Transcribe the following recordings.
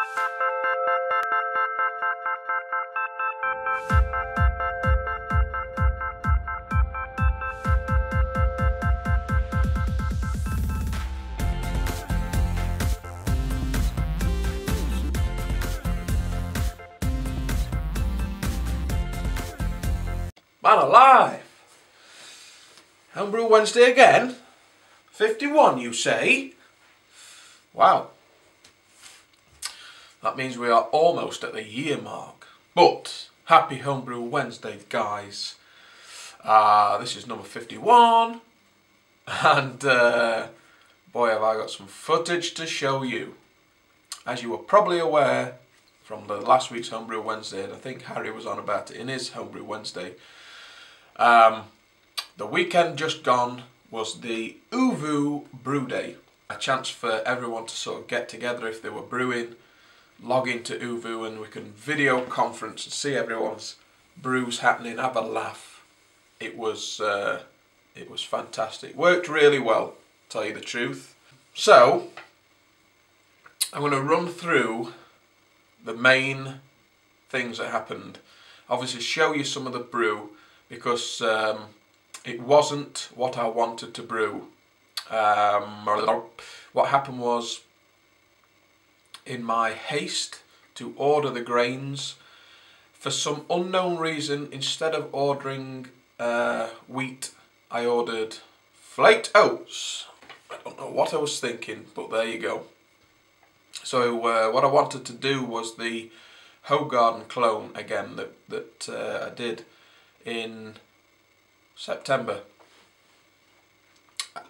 Man alive! Homebrew Wednesday again? 51 you say? Wow. That means we are almost at the year mark. But, happy Homebrew Wednesday guys. This is number 51. And boy have I got some footage to show you. As you were probably aware from the last week's Homebrew Wednesday, and I think Harry was on about it in his Homebrew Wednesday, the weekend just gone was the Ovoo Brew Day. A chance for everyone to sort of get together if they were brewing, log into Ovoo and we can video conference and see everyone's brews happening, have a laugh. It was fantastic. Worked really well, to tell you the truth. So, I'm going to run through the main things that happened. Obviously show you some of the brew, because it wasn't what I wanted to brew. What happened was, in my haste to order the grains, for some unknown reason, instead of ordering wheat, I ordered flaked oats. I don't know what I was thinking, but there you go. So what I wanted to do was the Hogarden clone again that I did in September,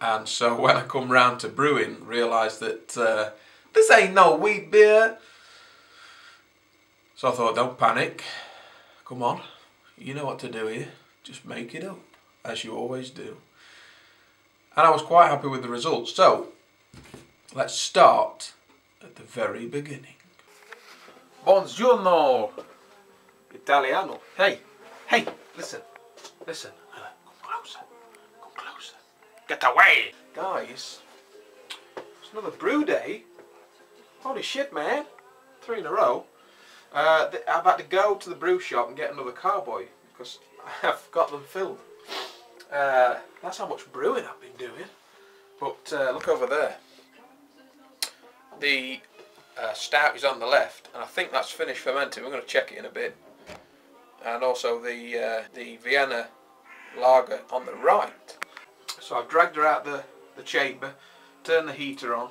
and so when I come round to brewing, realised that this ain't no wheat beer. So I thought, don't panic, come on, you know what to do here, just make it up as you always do. And I was quite happy with the results. So let's start at the very beginning. Buongiorno Italiano. Hey, listen. Come closer. Get away! Guys, it's another brew day. Holy shit, man. 3 in a row. I've had to go to the brew shop and get another carboy because I've got them filled. That's how much brewing I've been doing. But look over there. The stout is on the left, and I think that's finished fermenting. We're going to check it in a bit. And also the Vienna lager on the right. So I've dragged her out the chamber, turned the heater on.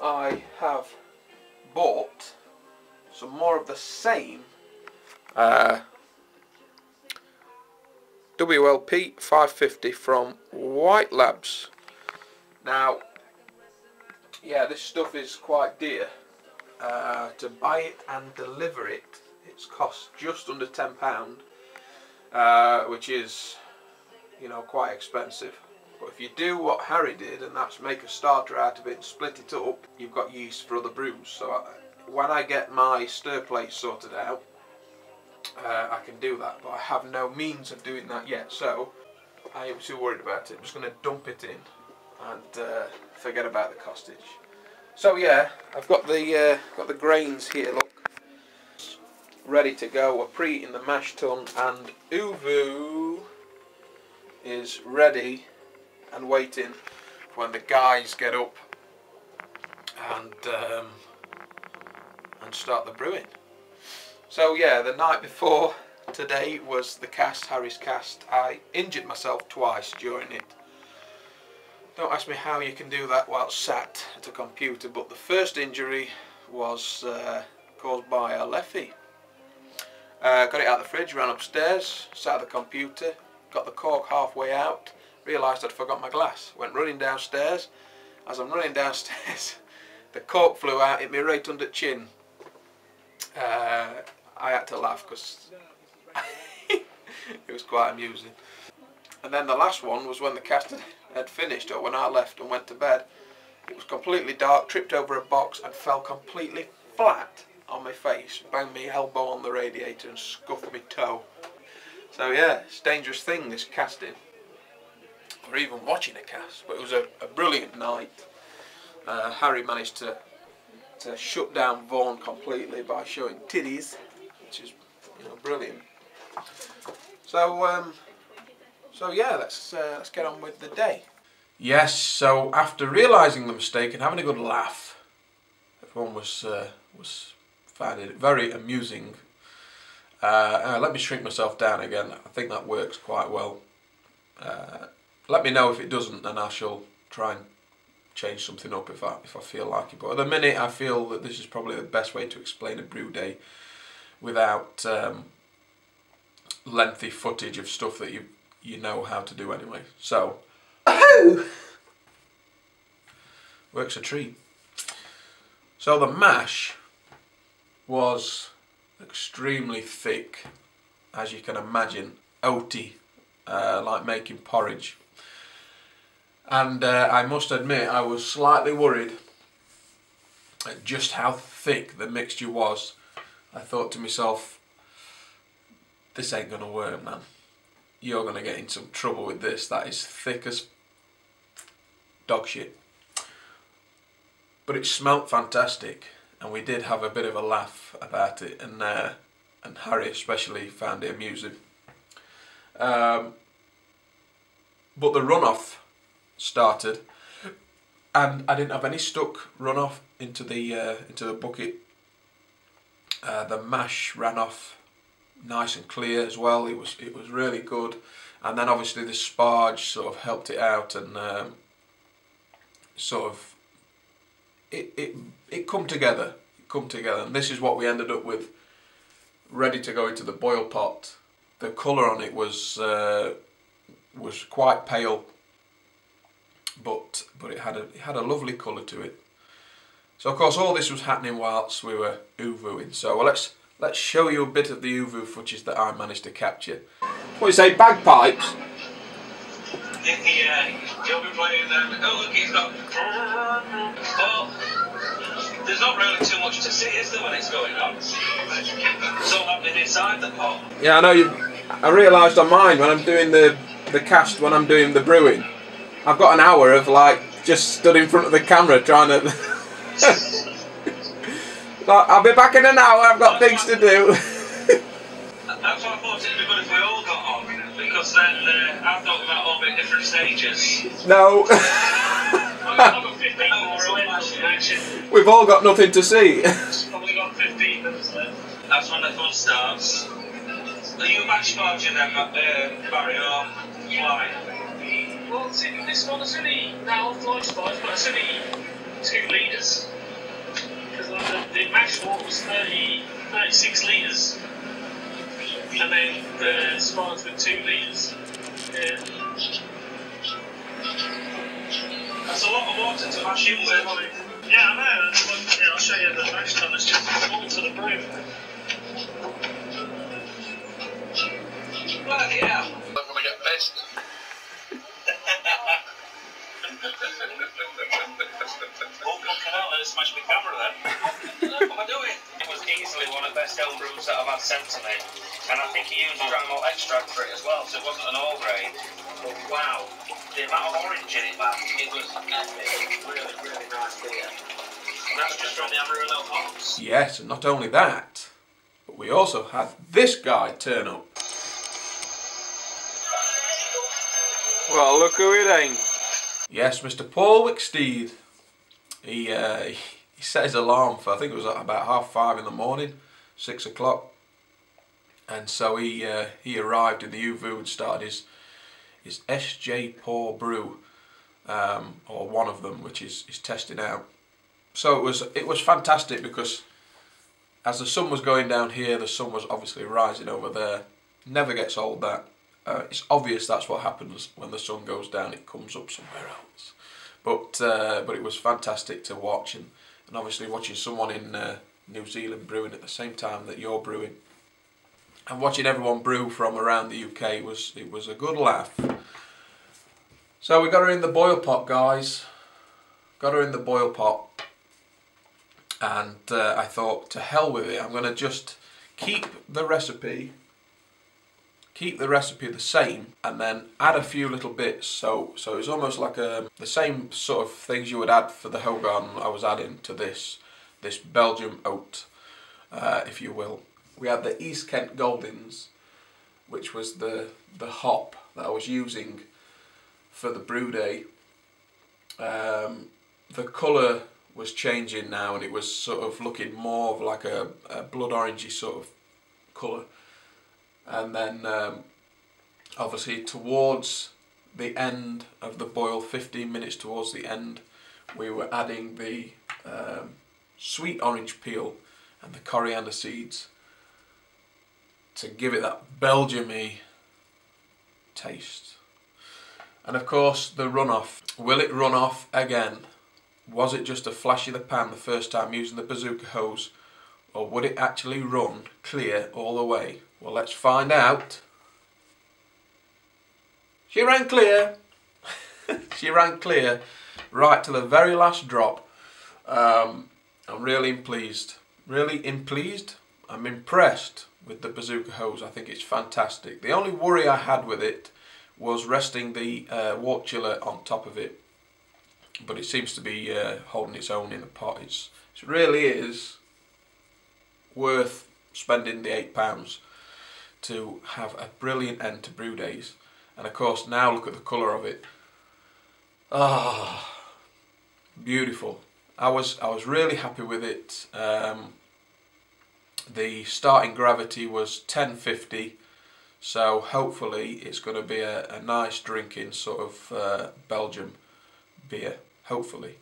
I have bought some more of the same WLP 550 from White Labs. Now, yeah, this stuff is quite dear. To buy it and deliver it, it's cost just under £10, which is, you know, quite expensive. But if you do what Harry did, and that's make a starter out of it and split it up, you've got yeast for other brews. So when I get my stir plate sorted out, I can do that, but I have no means of doing that yet, so I ain't too worried about it. I'm just going to dump it in and forget about the costage. So yeah, I've got the grains here, look, ready to go. We're preheating the mash tun, and Ovoo is ready and waiting when the guys get up and start the brewing. So yeah, the night before today was the cast, Harry's cast. I injured myself twice during it. Don't ask me how you can do that while sat at a computer, but the first injury was caused by a leffy. Got it out of the fridge, ran upstairs, sat at the computer, got the cork halfway out, realised I'd forgot my glass, went running downstairs. As I'm running downstairs, the cork flew out, hit me right under the chin. I had to laugh because it was quite amusing. And then the last one was when the cast had finished, or when I left and went to bed. It was completely dark, tripped over a box and fell completely flat on my face, banged my elbow on the radiator and scuffed my toe. So yeah, it's a dangerous thing, this casting, or even watching a cast. But it was a brilliant night. Harry managed to shut down Vaughan completely by showing titties, which is, you know, brilliant. So so yeah, let's get on with the day. Yes, so after realising the mistake and having a good laugh, everyone was finding it very amusing. Let me shrink myself down again. I think that works quite well. Let me know if it doesn't, and I shall try and change something up if I feel like it. But at the minute, I feel that this is probably the best way to explain a brew day without lengthy footage of stuff that you know how to do anyway. So, works a treat. So the mash was extremely thick, as you can imagine, oaty, like making porridge. And I must admit, I was slightly worried at just how thick the mixture was. I thought to myself, this ain't gonna work, man. You're gonna get in some trouble with this. That is thick as dog shit. But it smelt fantastic, and we did have a bit of a laugh about it, and Harry especially found it amusing. But the runoff started, and I didn't have any stuck runoff into the bucket. The mash ran off nice and clear as well. It was really good, and then obviously the sparge sort of helped it out, and sort of it come together. And this is what we ended up with, ready to go into the boil pot. The colour on it was quite pale, but it had a lovely colour to it. So of course all this was happening whilst we were oovooing. So let's show you a bit of the oovoo footage that I managed to capture. What do you say, bagpipes? Yeah, you'll be playing them. Oh look, he's got... Well, there's not really too much to see, is there, when it's going on? It's all happening inside the pot. Yeah, I know. I realised on mine when I'm doing the cast, when I'm doing the brewing, I've got an hour of like just stood in front of the camera trying to. I'll be back in an hour. I've got things to do. That's why I thought it'd be good if we all got on, because then I thought we might all be at different stages. No. We've all got nothing to see. Probably got 15 minutes left. That's when the fun starts. Are you mash sparging then, Barry, or fly? Well, this one is only now fly sparge, but it's only 2 litres. Because the mash water was 36 litres. And then the sparge with 2 litres. Yeah. That's a lot of water to mash in with. Yeah, I know. Yeah, I'll show you the mash tun that's just full to the brim. Bloody hell. I don't want to get pissed. Oh, fucking hell, let's smash my camera then. What am I doing? It was easily one of the best home brews that I've had sent to me. And I think he used Belgium Oat extract for it as well, so it wasn't an all grade. But wow, the amount of orange in it, man, it was epic. Really, really nice beer. And that's just from the Amarillo hops. Yes, and not only that, but we also had this guy turn up. Well, look who it ain't. Yes, Mr. Paul Wicksteed. He set his alarm for, I think it was about 5:30 in the morning, 6 o'clock. And so he arrived in the oovoo and started his HBW or one of them, which is testing out. So it was fantastic, because as the sun was going down here, the sun was obviously rising over there. Never gets old, that. It's obvious that's what happens when the sun goes down, it comes up somewhere else. But it was fantastic to watch, and obviously watching someone in New Zealand brewing at the same time that you're brewing, and watching everyone brew from around the UK, it was a good laugh. So we got her in the boil pot, guys. Got her in the boil pot, and I thought, to hell with it, I'm going to just keep the recipe the same, and then add a few little bits. So it's almost like the same sort of things you would add for the Hogarden I was adding to this. this Belgium Oat, if you will. We had the East Kent Goldings, which was the hop that I was using for the brew day. The colour was changing now, and it was sort of looking more of like a blood orangey sort of colour. And then obviously towards the end of the boil, 15 minutes towards the end, we were adding the sweet orange peel and the coriander seeds to give it that Belgium-y taste. And of course the runoff. Will it run off again? Was it just a flash of the pan the first time using the bazooka hose, or would it actually run clear all the way? Well, let's find out. She ran clear. She ran clear right to the very last drop. I'm really pleased. I'm impressed with the bazooka hose. I think it's fantastic. The only worry I had with it was resting the wort chiller on top of it, but it seems to be holding its own in the pot. It really is worth spending the £8 to have a brilliant end to brew days. And of course now look at the colour of it. Ah, beautiful. I was really happy with it. The starting gravity was 1050, so hopefully it's going to be a nice drinking sort of Belgium beer, hopefully.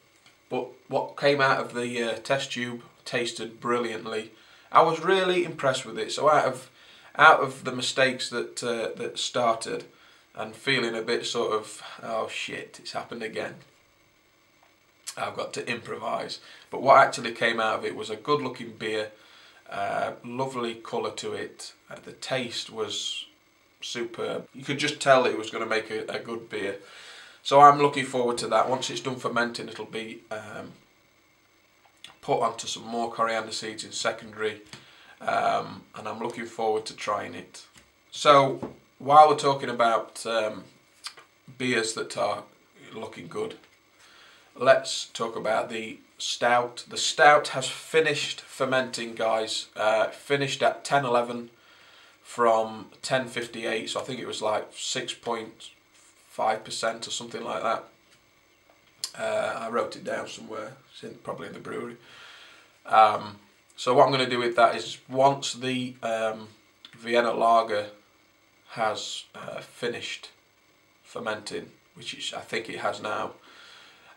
But what came out of the test tube tasted brilliantly. I was really impressed with it. So out of the mistakes that started, and feeling a bit sort of, oh shit, it's happened again, I've got to improvise. But what actually came out of it was a good looking beer, lovely colour to it. The taste was superb. You could just tell it was going to make a good beer. So I'm looking forward to that. Once it's done fermenting, it'll be put onto some more coriander seeds in secondary, and I'm looking forward to trying it. So while we're talking about beers that are looking good, let's talk about the stout. The stout has finished fermenting, guys. Finished at 10:11 from 10:58, so I think it was like 6.5% or something like that. I wrote it down somewhere, it's probably in the brewery. So what I'm going to do with that is, once the Vienna lager has finished fermenting, which I think it has now,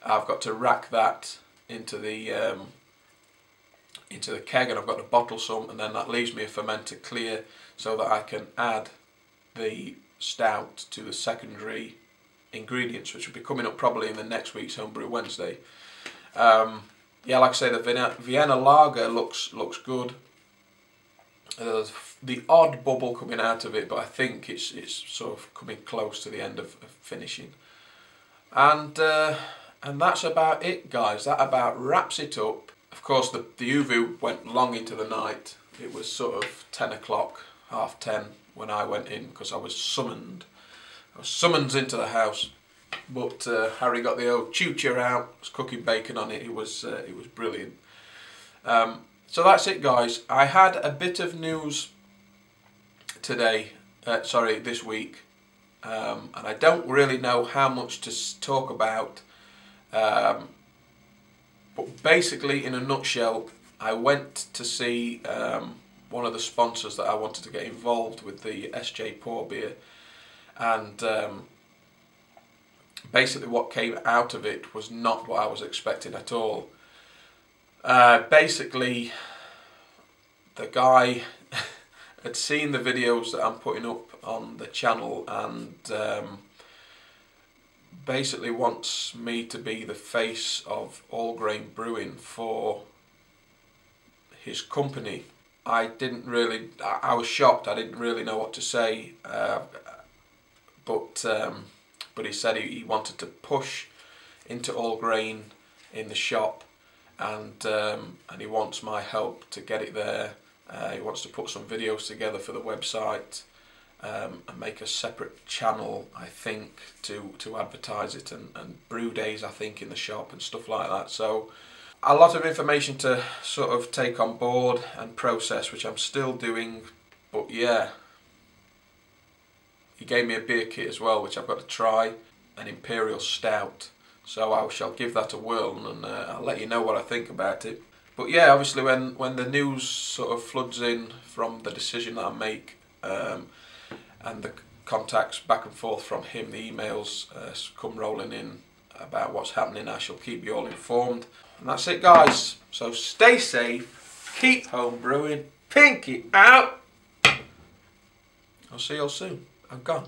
I've got to rack that into the keg, and I've got to bottle some, and then that leaves me a fermenter clear so that I can add the stout to the secondary ingredients, which will be coming up probably in the next week's Homebrew Wednesday. Yeah, like I say, the Vienna lager looks good. There's the odd bubble coming out of it, but I think it's sort of coming close to the end of finishing. And that's about it, guys. That about wraps it up. Of course, the Ovoo went long into the night. It was sort of 10 o'clock, half 10 when I went in, because I was summoned. I was summoned into the house. But Harry got the old choo-choo out, was cooking bacon on it. It was brilliant. So that's it, guys. I had a bit of news today, this week, and I don't really know how much to talk about. But basically, in a nutshell, I went to see one of the sponsors that I wanted to get involved with the SJ Pour beer, and basically what came out of it was not what I was expecting at all. Basically, the guy had seen the videos that I'm putting up on the channel, and basically wants me to be the face of all grain brewing for his company. I was shocked. I didn't really know what to say, but he said he wanted to push into all grain in the shop, and he wants my help to get it there. He wants to put some videos together for the website, and make a separate channel, I think, to advertise it, and brew days, I think, in the shop and stuff like that. So a lot of information to sort of take on board and process, which I'm still doing. But yeah, he gave me a beer kit as well, which I've got to try, an Imperial Stout. So I shall give that a whirl, and I'll let you know what I think about it. But yeah, obviously when the news sort of floods in from the decision that I make, and the contacts back and forth from him, the emails come rolling in about what's happening, I shall keep you all informed. And that's it, guys. So stay safe, keep home brewing, pinky out. I'll see you all soon. I'm gone.